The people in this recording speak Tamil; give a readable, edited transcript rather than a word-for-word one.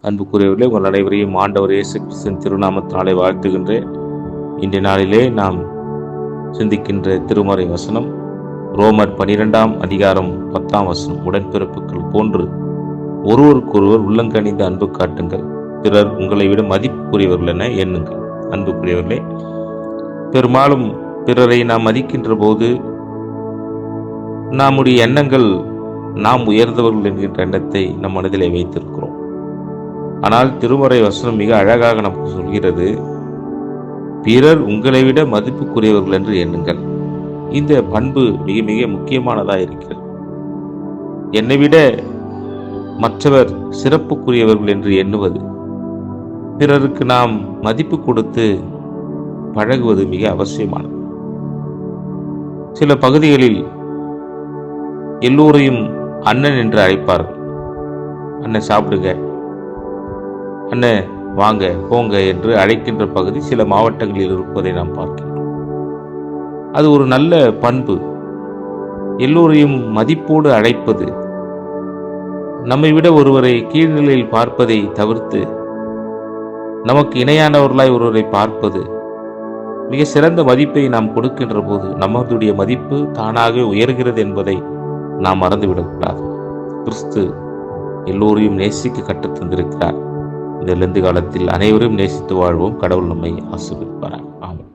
அன்புக்குரியவர்களே, உங்கள் அனைவரையும் ஆண்டவர் இயேசு கிறிஸ்துவின் திருநாமத்தினாலே வாழ்த்துகின்றேன். இன்றைய நாளிலே நாம் சிந்திக்கின்ற திருமறை வசனம் ரோமர் 12ஆம் அதிகாரம் 10ஆம் வசனம். உடன்பிறப்புகள் போன்று ஒருவருக்கொருவர் உள்ளங்கனிந்த அன்பு காட்டுங்கள், பிறர் உங்களை விட மதிப்புக்குரியவர்கள் என எண்ணுங்கள். அன்புக்குரியவர்களே, பெரும்பாலும் பிறரை நாம் மதிக்கின்ற போது நம்முடைய எண்ணங்கள் நாம் உயர்ந்தவர்கள் என்கின்ற எண்ணத்தை நம் மனதிலே வைத்திருக்கிறோம். ஆனால் திருமறை வசனம் மிக அழகாக நமக்கு சொல்கிறது, பிறர் உங்களை விட மதிப்புக்குரியவர்கள் என்று எண்ணுங்கள். இந்த பண்பு மிக மிக முக்கியமானதாக இருக்கிறது. என்னை விட மற்றவர் சிறப்புக்குரியவர்கள் என்று எண்ணுவது, பிறருக்கு நாம் மதிப்பு கொடுத்து பழகுவது மிக அவசியமானது. சில பகுதிகளில் எல்லோரையும் அண்ணன் என்று அழைப்பார்கள். அண்ணன் சாப்பிடுங்க, அண்ணன் வாங்க போங்க என்று அழைக்கின்ற பகுதி சில மாவட்டங்களில் இருப்பதை நாம் பார்க்கிறோம். அது ஒரு நல்ல பண்பு. எல்லோரையும் மதிப்போடு அழைப்பது, நம்மை விட ஒருவரை கீழ்நிலையில் பார்ப்பதை தவிர்த்து நமக்கு இணையானவர்களாய் ஒருவரை பார்ப்பது, மிக சிறந்த மதிப்பை நாம் கொடுக்கின்ற போது நம்மளுடைய மதிப்பு தானாக உயர்கிறது என்பதை நாம் மறந்துவிடக்கூடாது. கிறிஸ்து எல்லோரையும் நேசிக்க கற்றுத்தந்திருக்கிறார். இந்த லெந்து காலத்தில் அனைவரும் நேசித்து வாழ்வோம். கடவுள் நம்மை ஆசீர்வதிப்பார். ஆமென்.